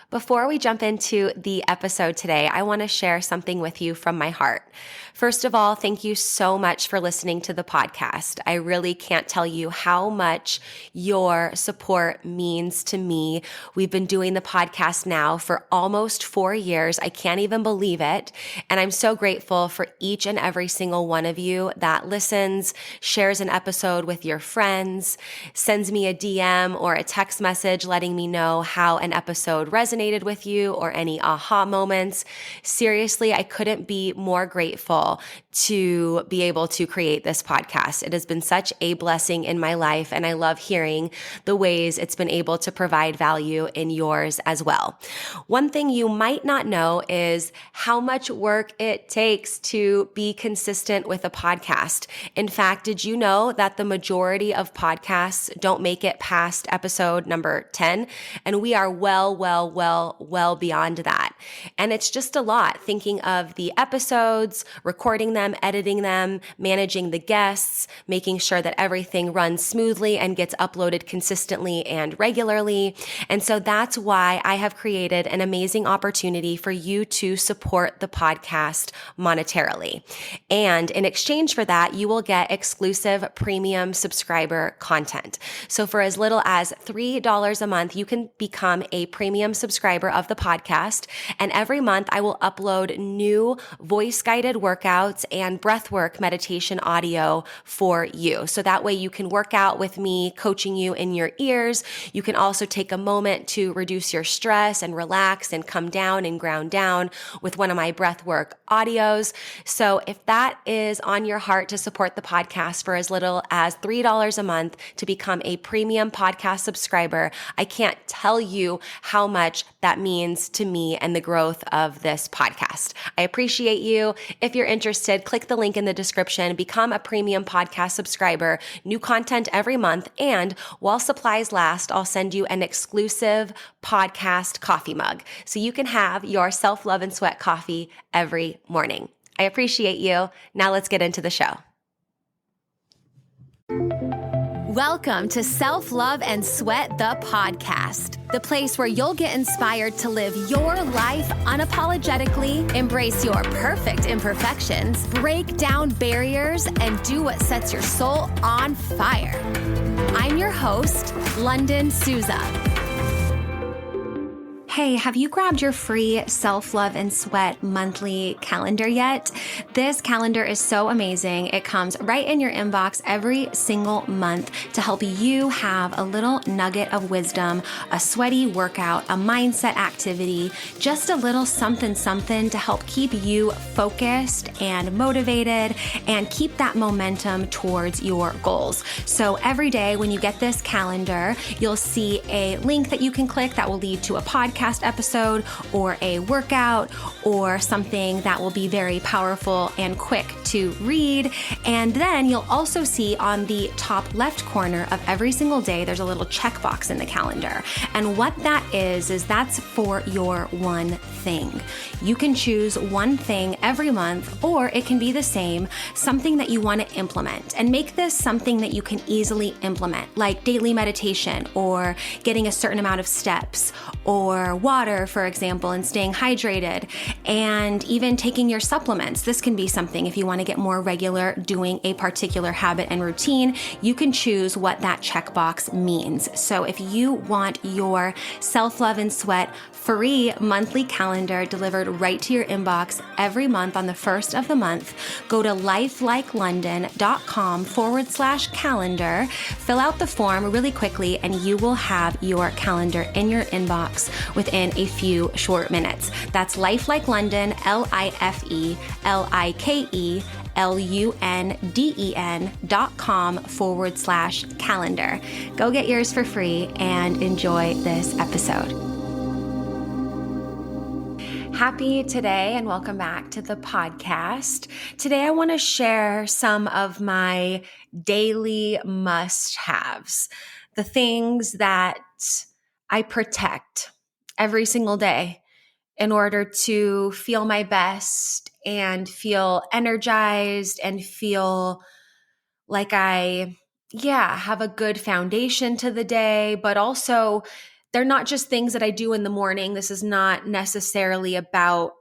Before we jump into the episode today, I want to share something with you from my heart. First of all, thank you so much for listening to the podcast. I really can't tell you how much your support means to me. We've been doing the podcast now for almost 4 years. I can't even believe it. And I'm so grateful for each and every single one of you that listens, shares an episode with your friends, sends me a DM or a text message letting me know how an episode resonated with you or any aha moments. Seriously, I couldn't be more grateful to be able to create this podcast. It has been such a blessing in my life, and I love hearing the ways it's been able to provide value in yours as well. One thing you might not know is how much work it takes to be consistent with a podcast. In fact, did you know that the majority of podcasts don't make it past episode number 10? And we are well beyond that. And it's just a lot thinking of the episodes, recording them, editing them, managing the guests, making sure that everything runs smoothly and gets uploaded consistently and regularly. And so that's why I have created an amazing opportunity for you to support the podcast monetarily. And in exchange for that, you will get exclusive premium subscriber content. So for as little as $3 a month, you can become a premium subscriber of the podcast. And every month I will upload new voice-guided workouts and breathwork meditation audio for you. So that way you can work out with me, coaching you in your ears. You can also take a moment to reduce your stress and relax and come down and ground down with one of my breathwork audios. So if that is on your heart to support the podcast for as little as $3 a month to become a premium podcast subscriber, I can't tell you how much that means to me and the growth of this podcast. I appreciate you. If you're interested, click the link in the description, become a premium podcast subscriber, new content every month, and while supplies last, I'll send you an exclusive podcast coffee mug so you can have your self-love and sweat coffee every morning. I appreciate you. Now let's get into the show. Welcome to Self-Love and Sweat, the podcast, the place where you'll get inspired to live your life unapologetically, embrace your perfect imperfections, break down barriers, and do what sets your soul on fire. I'm your host, Lunden Souza. Hey, have you grabbed your free Self-Love and Sweat monthly calendar yet? This calendar is so amazing. It comes right in your inbox every single month to help you have a little nugget of wisdom, a sweaty workout, a mindset activity, just a little something to help keep you focused and motivated and keep that momentum towards your goals. So every day when you get this calendar, you'll see a link that you can click that will lead to a podcast episode or a workout or something that will be very powerful and quick to read. And then you'll also see on the top left corner of every single day, there's a little checkbox in the calendar. And what that is that's for your one thing. You can choose one thing every month, or it can be the same, something that you want to implement, and make this something that you can easily implement, like daily meditation or getting a certain amount of steps or water, for example, and staying hydrated, and even taking your supplements. This can be something if you want to get more regular doing a particular habit and routine, you can choose what that checkbox means. So if you want your Self-Love and Sweat free monthly calendar delivered right to your inbox every month on the first of the month, go to lifelikelunden.com/calendar, fill out the form really quickly, and you will have your calendar in your inbox within a few short minutes. That's lifelikelunden, lifelikelunden.com/calendar. Go get yours for free and enjoy this episode. Happy today and welcome back to the podcast. Today I want to share some of my daily must-haves, the things that I protect every single day in order to feel my best and feel energized and feel like I have a good foundation to the day, but also they're not just things that I do in the morning. This is not necessarily about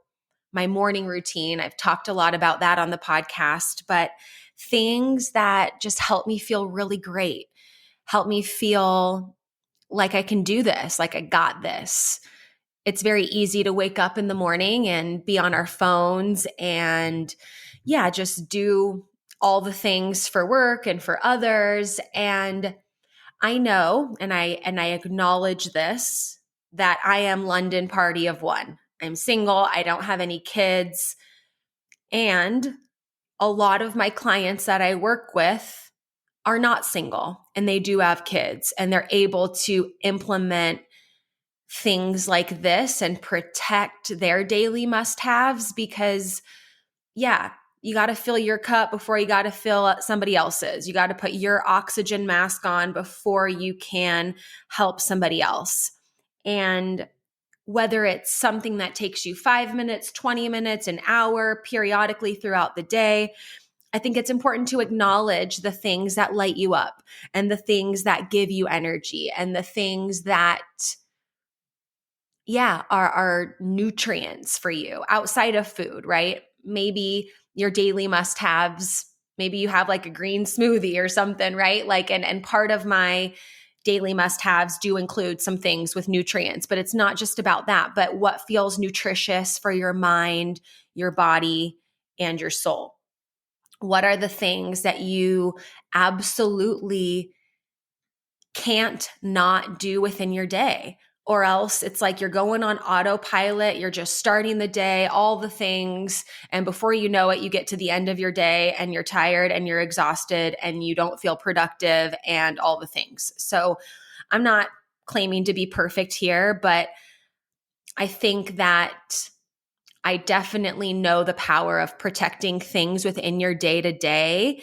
my morning routine. I've talked a lot about that on the podcast, but things that just help me feel really great, help me feel like I can do this, like I got this. It's very easy to wake up in the morning and be on our phones and just do all the things for work and for others. And I know, and I acknowledge this, that I am London party of one. I'm single. I don't have any kids. And a lot of my clients that I work with are not single and they do have kids, and they're able to implement things like this and protect their daily must-haves because, you got to fill your cup before you got to fill somebody else's. You got to put your oxygen mask on before you can help somebody else. And whether it's something that takes you 5 minutes, 20 minutes, an hour, periodically throughout the day, I think it's important to acknowledge the things that light you up and the things that give you energy and the things that, are nutrients for you outside of food, right? Maybe your daily must-haves, maybe you have like a green smoothie or something, right? Like, and part of my daily must-haves do include some things with nutrients, but it's not just about that, but what feels nutritious for your mind, your body, and your soul. What are the things that you absolutely can't not do within your day? Or else it's like you're going on autopilot, you're just starting the day, all the things. And before you know it, you get to the end of your day and you're tired and you're exhausted and you don't feel productive and all the things. So I'm not claiming to be perfect here, but I think that I definitely know the power of protecting things within your day to day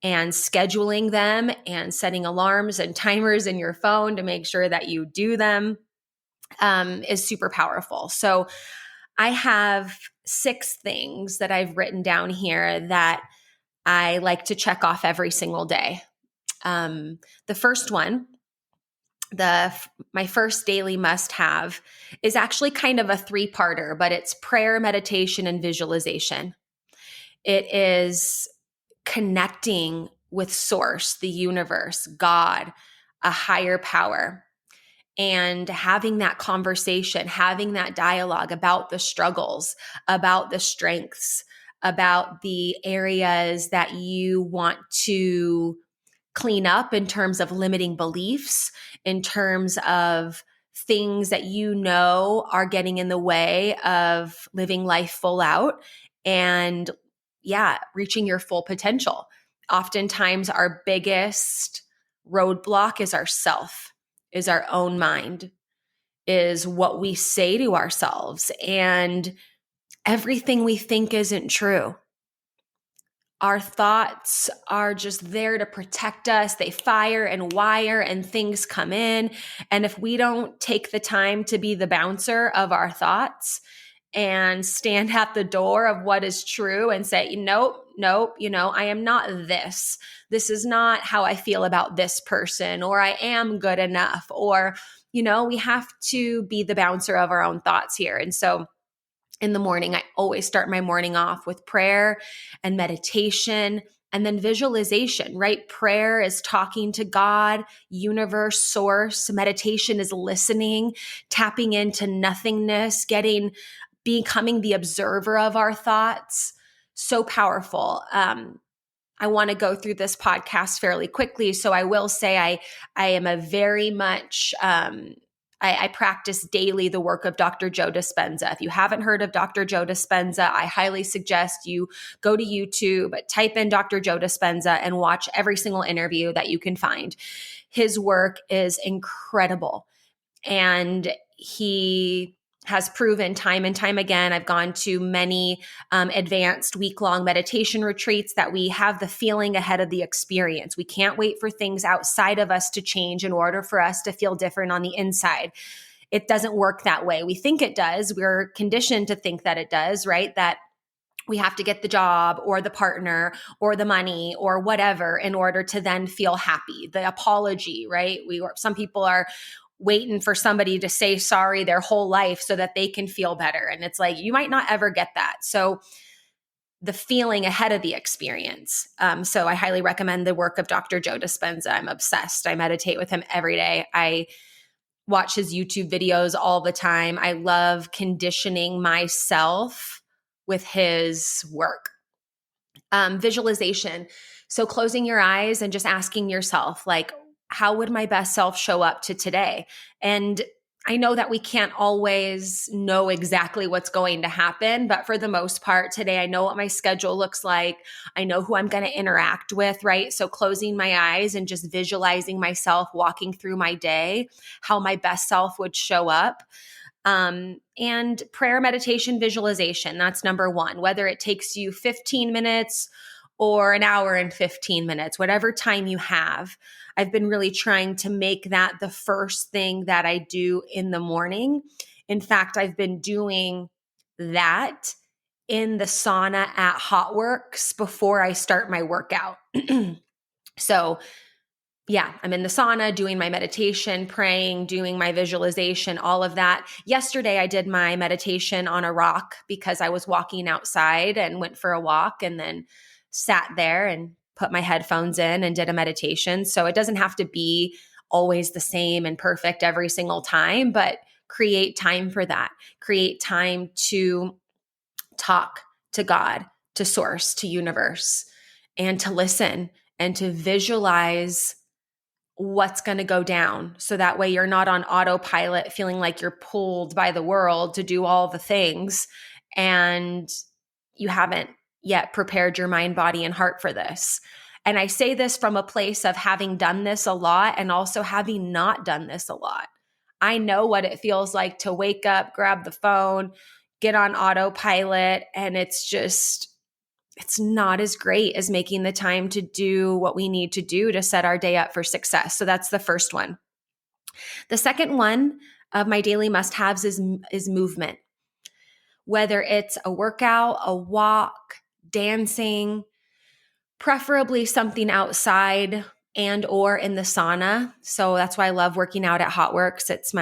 and scheduling them and setting alarms and timers in your phone to make sure that you do them is super powerful. So I have 6 things that I've written down here that I like to check off every single day. The first one, my first daily must have is actually kind of a 3-parter, but it's prayer, meditation, and visualization. It is connecting with source, the universe, God, a higher power, and having that conversation, having that dialogue about the struggles, about the strengths, about the areas that you want to clean up in terms of limiting beliefs, in terms of things that you know are getting in the way of living life full out and reaching your full potential. Oftentimes our biggest roadblock is ourself, is our own mind, is what we say to ourselves, and everything we think isn't true. Our thoughts are just there to protect us. They fire and wire and things come in. And if we don't take the time to be the bouncer of our thoughts and stand at the door of what is true and say, nope, I am not this. This is not how I feel about this person, or I am good enough, or, we have to be the bouncer of our own thoughts here. And so in the morning, I always start my morning off with prayer and meditation and then visualization, right? Prayer is talking to God, universe, source. Meditation is listening, tapping into nothingness, becoming the observer of our thoughts. So powerful. I want to go through this podcast fairly quickly. So I will say I am a very much, I practice daily the work of Dr. Joe Dispenza. If you haven't heard of Dr. Joe Dispenza, I highly suggest you go to YouTube, type in Dr. Joe Dispenza, and watch every single interview that you can find. His work is incredible. And he has proven time and time again. I've gone to many advanced week-long meditation retreats that we have the feeling ahead of the experience. We can't wait for things outside of us to change in order for us to feel different on the inside. It doesn't work that way. We think it does. We're conditioned to think that it does, right? That we have to get the job or the partner or the money or whatever in order to then feel happy. The apology, right? Some people are waiting for somebody to say sorry their whole life so that they can feel better. And it's like, you might not ever get that. So the feeling ahead of the experience. So I highly recommend the work of Dr. Joe Dispenza. I'm obsessed. I meditate with him every day. I watch his YouTube videos all the time. I love conditioning myself with his work. Visualization. So closing your eyes and just asking yourself, like, how would my best self show up to today? And I know that we can't always know exactly what's going to happen, but for the most part today, I know what my schedule looks like. I know who I'm going to interact with, right? So closing my eyes and just visualizing myself walking through my day, how my best self would show up. And prayer, meditation, visualization. That's number one, whether it takes you 15 minutes or an hour and 15 minutes, whatever time you have. I've been really trying to make that the first thing that I do in the morning. In fact, I've been doing that in the sauna at HotWorks before I start my workout. So yeah, I'm in the sauna doing my meditation, praying, doing my visualization, all of that. Yesterday, I did my meditation on a rock because I was walking outside and went for a walk and then sat there and put my headphones in and did a meditation. So it doesn't have to be always the same and perfect every single time, but create time for that. Create time to talk to God, to source, to universe, and to listen and to visualize what's going to go down. So that way you're not on autopilot feeling like you're pulled by the world to do all the things and you haven't yet prepared your mind, body, and heart for this. And I say this from a place of having done this a lot and also having not done this a lot. I know what it feels like to wake up, grab the phone, get on autopilot, and it's not as great as making the time to do what we need to do to set our day up for success. So that's the first one. The second one of my daily must-haves is movement. Whether it's a workout, a walk, dancing, preferably something outside and or in the sauna. So that's why I love working out at HotWorks. It's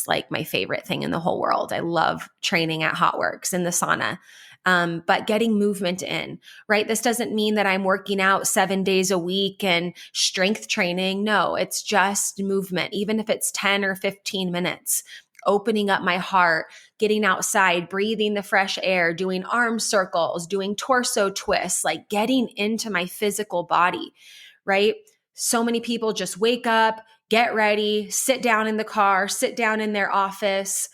like my favorite thing in the whole world. I love training at HotWorks in the sauna. But getting movement in, right? This doesn't mean that I'm working out 7 days a week and strength training. No, it's just movement, even if it's 10 or 15 minutes, opening up my heart, getting outside, breathing the fresh air, doing arm circles, doing torso twists, like getting into my physical body, right? So many people just wake up, get ready, sit down in the car, sit down in their office.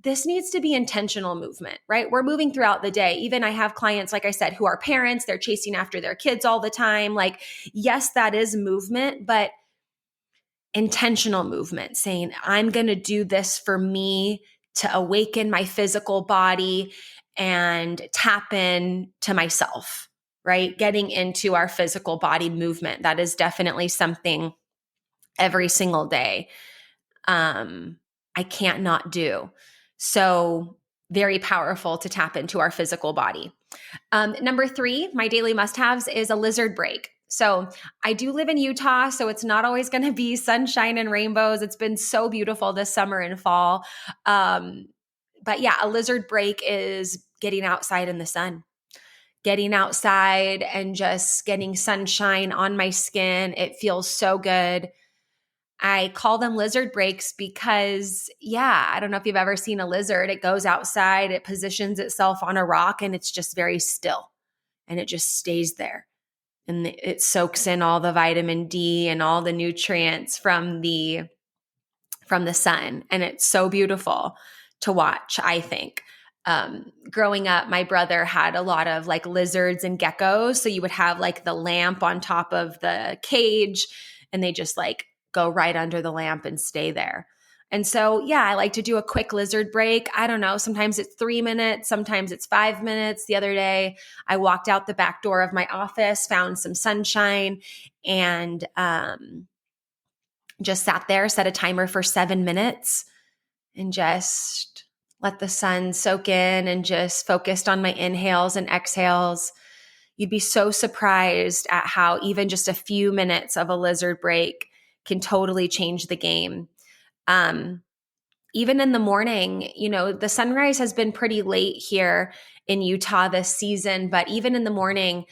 This needs to be intentional movement, right? We're moving throughout the day. Even I have clients, like I said, who are parents, they're chasing after their kids all the time. Like, yes, that is movement, but intentional movement, saying, I'm going to do this for me to awaken my physical body and tap in to myself, right? Getting into our physical body movement. That is definitely something every single day I can't not do. So very powerful to tap into our physical body. Number 3, my daily must-haves is a lizard break. So I do live in Utah, so it's not always going to be sunshine and rainbows. It's been so beautiful this summer and fall. But yeah, a lizard break is getting outside in the sun, getting outside and just getting sunshine on my skin. It feels so good. I call them lizard breaks because, I don't know if you've ever seen a lizard. It goes outside, it positions itself on a rock, and it's just very still, and it just stays there. And it soaks in all the vitamin D and all the nutrients from the sun. And it's so beautiful to watch, I think. Growing up, my brother had a lot of like lizards and geckos. So you would have like the lamp on top of the cage, and they just like go right under the lamp and stay there. And so, I like to do a quick lizard break. I don't know. Sometimes it's 3 minutes. Sometimes it's 5 minutes. The other day, I walked out the back door of my office, found some sunshine, and just sat there, set a timer for 7 minutes, and just let the sun soak in and just focused on my inhales and exhales. You'd be so surprised at how even just a few minutes of a lizard break can totally change the game. Even in the morning, the sunrise has been pretty late here in Utah this season, but even in the morning,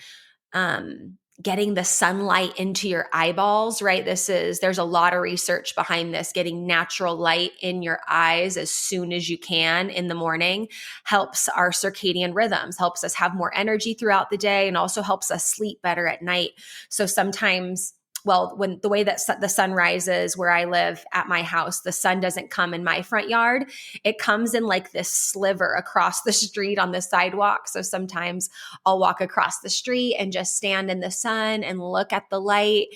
getting the sunlight into your eyeballs, right? There's a lot of research behind this. Getting natural light in your eyes as soon as you can in the morning helps our circadian rhythms, helps us have more energy throughout the day, and also helps us sleep better at night. So sometimes, when the way that the sun rises where I live at my house, the sun doesn't come in my front yard. It comes in like this sliver across the street on the sidewalk. So sometimes I'll walk across the street and just stand in the sun and look at the light.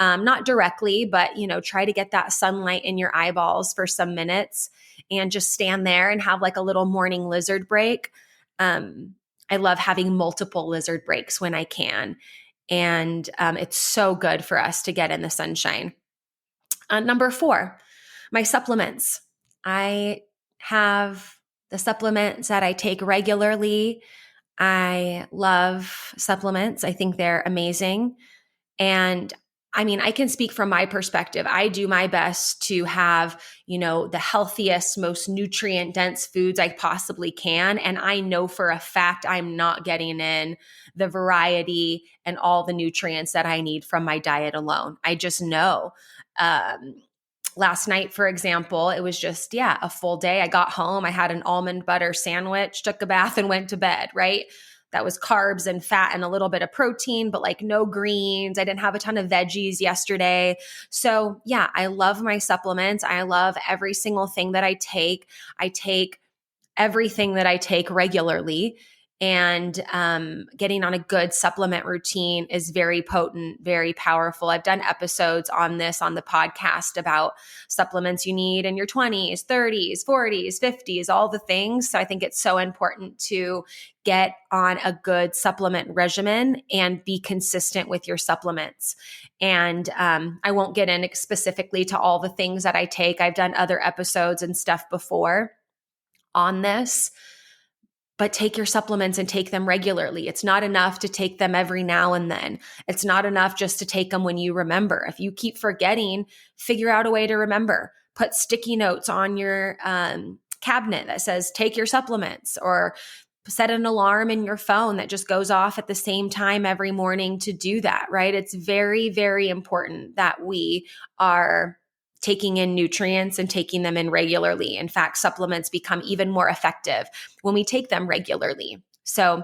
Not directly, but, try to get that sunlight in your eyeballs for some minutes and just stand there and have like a little morning lizard break. I love having multiple lizard breaks when I can. And it's so good for us to get in the sunshine. Number 4, my supplements. I have the supplements that I take regularly. I love supplements. I think they're amazing. And I can speak from my perspective. I do my best to have, the healthiest, most nutrient dense foods I possibly can. And I know for a fact I'm not getting in the variety and all the nutrients that I need from my diet alone. I just know. Last night, for example, it was just, a full day. I got home, I had an almond butter sandwich, took a bath, and went to bed, right? That was carbs and fat and a little bit of protein, but like no greens. I didn't have a ton of veggies yesterday. So I love my supplements. I love every single thing that I take. I take everything that I take regularly. And getting on a good supplement routine is very potent, very powerful. I've done episodes on this on the podcast about supplements you need in your 20s, 30s, 40s, 50s, all the things. So I think it's so important to get on a good supplement regimen and be consistent with your supplements. And I won't get in specifically to all the things that I take. I've done other episodes and stuff before on this. But take your supplements and take them regularly. It's not enough to take them every now and then. It's not enough just to take them when you remember. If you keep forgetting, figure out a way to remember. Put sticky notes on your cabinet that says, take your supplements, or set an alarm in your phone that just goes off at the same time every morning to do that, right? It's very, very important that we are taking in nutrients and taking them in regularly. In fact, supplements become even more effective when we take them regularly. So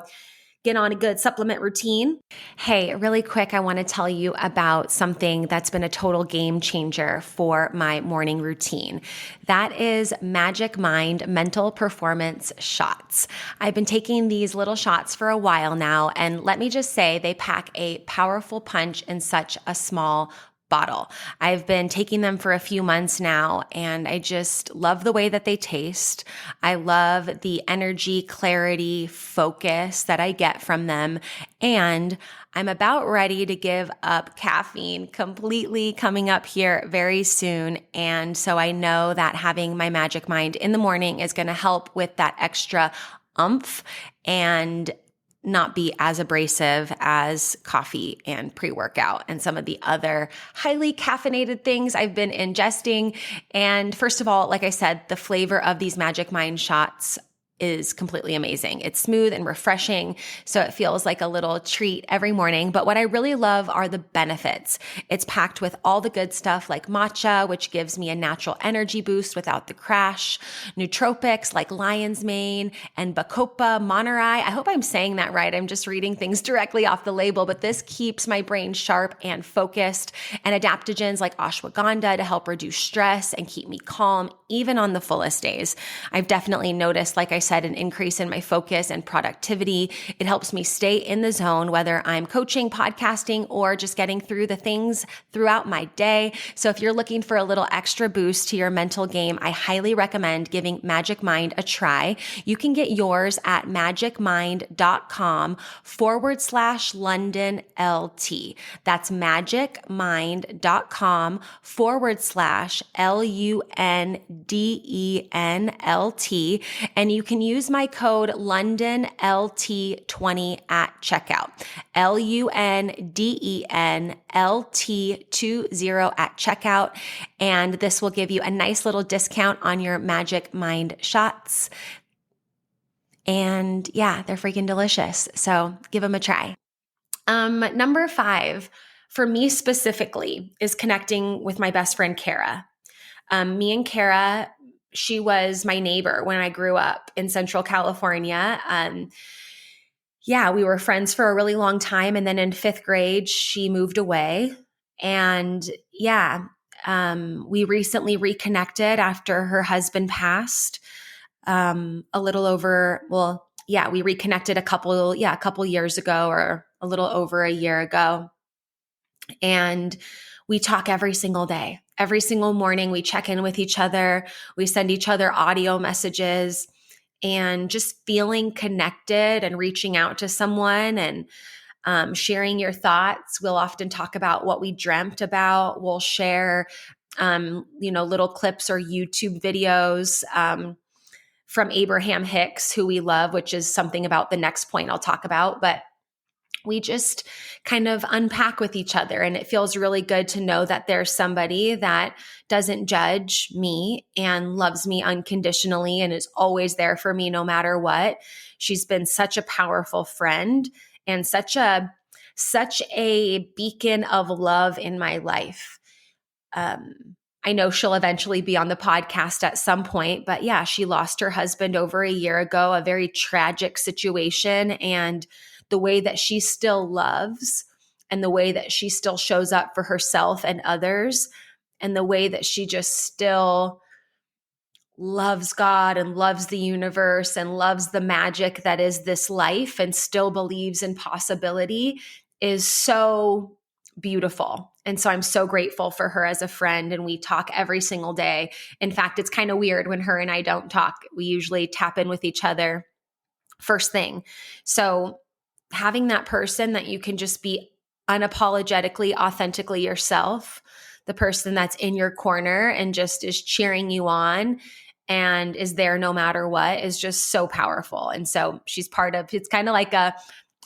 get on a good supplement routine. Hey, really quick, I want to tell you about something that's been a total game changer for my morning routine. That is Magic Mind Mental Performance Shots. I've been taking these little shots for a while now, and let me just say they pack a powerful punch in such a small bottle. I've been taking them for a few months now, and I just love the way that they taste. I love the energy, clarity, focus that I get from them. And I'm about ready to give up caffeine completely coming up here very soon. And so I know that having my Magic Mind in the morning is going to help with that extra oomph and not be as abrasive as coffee and pre-workout and some of the other highly caffeinated things I've been ingesting. And first of all, like I said, the flavor of these Magic Mind shots is completely amazing. It's smooth and refreshing, so it feels like a little treat every morning. But what I really love are the benefits. It's packed with all the good stuff like matcha, which gives me a natural energy boost without the crash, nootropics like lion's mane and bacopa monterey. I hope I'm saying that right. I'm just reading things directly off the label, but this keeps my brain sharp and focused, and adaptogens like ashwagandha to help reduce stress and keep me calm, even on the fullest days. I've definitely noticed, like I said, an increase in my focus and productivity. It helps me stay in the zone, whether I'm coaching, podcasting, or just getting through the things throughout my day. So if you're looking for a little extra boost to your mental game, I highly recommend giving Magic Mind a try. You can get yours at magicmind.com/LundenLT. That's magicmind.com/LUNDENLT. And you can can use my code LUNDENLT20 at checkout. LUNDENLT20 at checkout. And this will give you a nice little discount on your Magic Mind shots. And yeah, they're freaking delicious. So give them a try. Number 5, for me specifically, is connecting with my best friend, Kara. Me and Kara, she was my neighbor when I grew up in Central California. We were friends for a really long time. And then in 5th grade, she moved away. And we recently reconnected after her husband passed. We reconnected a couple years ago, or a little over a year ago. And we talk every single day. Every single morning, we check in with each other. We send each other audio messages, and just feeling connected and reaching out to someone and sharing your thoughts. We'll often talk about what we dreamt about. We'll share, little clips or YouTube videos from Abraham Hicks, who we love, which is something about the next point I'll talk about. But we just kind of unpack with each other. And it feels really good to know that there's somebody that doesn't judge me and loves me unconditionally and is always there for me no matter what. She's been such a powerful friend and such a beacon of love in my life. I know she'll eventually be on the podcast at some point, but yeah, she lost her husband over a year ago, a very tragic situation. And the way that she still loves, and the way that she still shows up for herself and others, and the way that she just still loves God and loves the universe and loves the magic that is this life and still believes in possibility, is so beautiful. And so I'm so grateful for her as a friend, and we talk every single day. In fact, it's kind of weird when her and I don't talk. We usually tap in with each other first thing. So having that person that you can just be unapologetically, authentically yourself, the person that's in your corner and just is cheering you on and is there no matter what, is just so powerful. And so she's part of, it's kind of like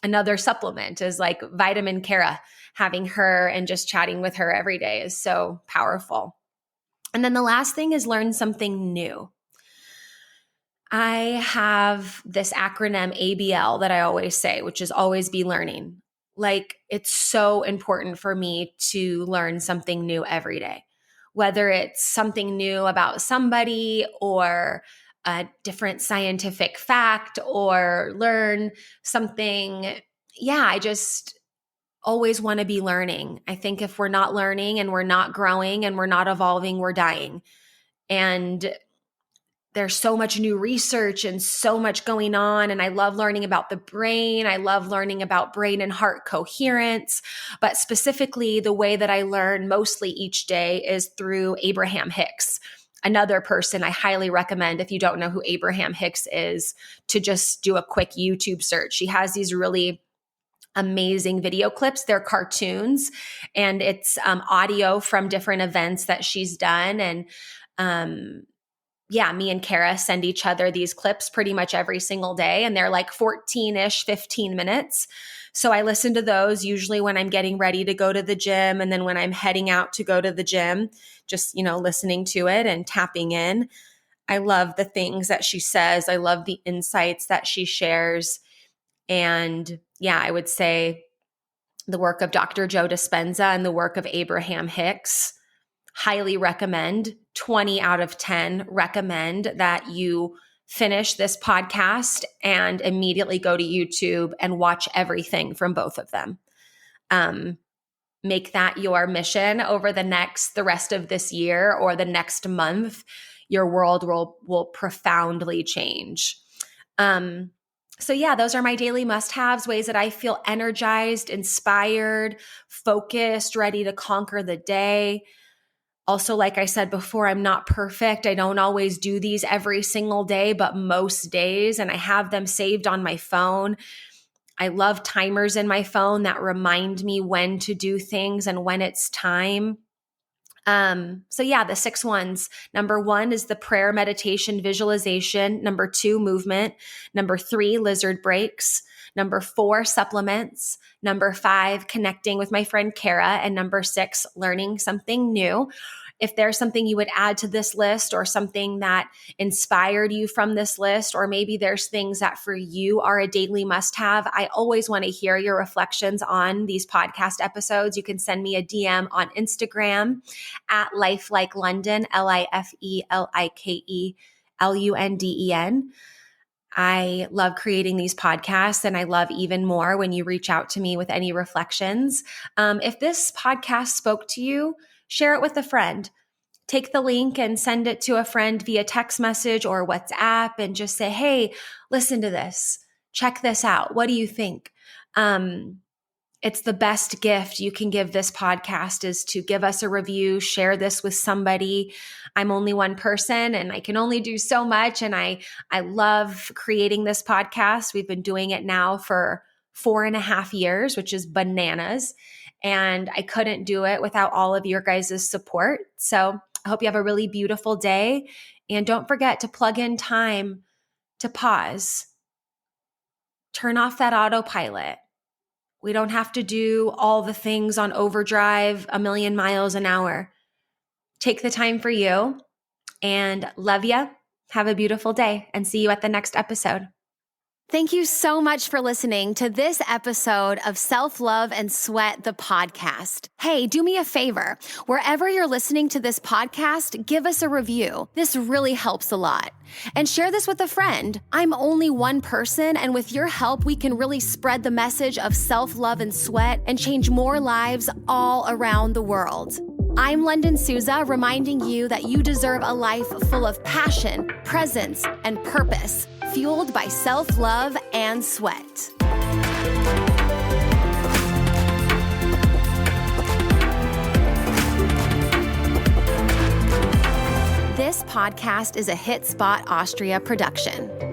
another supplement, is like vitamin Kara. Having her and just chatting with her every day is so powerful. And then the last thing is learn something new. I have this acronym ABL that I always say, which is always be learning. Like, it's so important for me to learn something new every day, whether it's something new about somebody or a different scientific fact or learn something. I just always want to be learning. I think if we're not learning and we're not growing and we're not evolving, we're dying. And there's so much new research and so much going on. And I love learning about the brain. I love learning about brain and heart coherence. But specifically, the way that I learn mostly each day is through Abraham Hicks, another person I highly recommend, if you don't know who Abraham Hicks is, to just do a quick YouTube search. He has these really amazing video clips. They're cartoons, and it's audio from different events that she's done. And me and Kara send each other these clips pretty much every single day, and they're like 14-ish, 15 minutes. So I listen to those usually when I'm getting ready to go to the gym, and then when I'm heading out to go to the gym, just, listening to it and tapping in. I love the things that she says. I love the insights that she shares. And I would say the work of Dr. Joe Dispenza and the work of Abraham Hicks, highly recommend. 20 out of 10 recommend that you finish this podcast and immediately go to YouTube and watch everything from both of them. Make that your mission over the rest of this year or the next month. Your world will profoundly change. Those are my daily must-haves, ways that I feel energized, inspired, focused, ready to conquer the day. Also, like I said before, I'm not perfect. I don't always do these every single day, but most days, and I have them saved on my phone. I love timers in my phone that remind me when to do things and when it's time. So yeah, the 6 ones. Number 1 is the prayer, meditation, visualization. Number 2, movement. Number 3, lizard breaks. Number 4, supplements. Number 5, connecting with my friend Kara. And number 6, learning something new. If there's something you would add to this list or something that inspired you from this list, or maybe there's things that for you are a daily must have, I always want to hear your reflections on these podcast episodes. You can send me a DM on Instagram at LifeLikeLunden, LifeLikeLunden. I love creating these podcasts, and I love even more when you reach out to me with any reflections. If this podcast spoke to you, share it with a friend. Take the link and send it to a friend via text message or WhatsApp and just say, hey, listen to this. Check this out. What do you think? It's the best gift you can give this podcast is to give us a review, share this with somebody. I'm only one person and I can only do so much. And I love creating this podcast. We've been doing it now for 4.5 years, which is bananas. And I couldn't do it without all of your guys' support. So I hope you have a really beautiful day. And don't forget to plug in time to pause. Turn off that autopilot. We don't have to do all the things on overdrive a million miles an hour. Take the time for you, and love ya. Have a beautiful day, and see you at the next episode. Thank you so much for listening to this episode of Self-Love and Sweat, the podcast. Hey, do me a favor. Wherever you're listening to this podcast, give us a review. This really helps a lot. And share this with a friend. I'm only one person, and with your help, we can really spread the message of self-love and sweat and change more lives all around the world. I'm Lunden Souza, reminding you that you deserve a life full of passion, presence, and purpose, fueled by self-love and sweat. This podcast is a Hit Spot Austria production.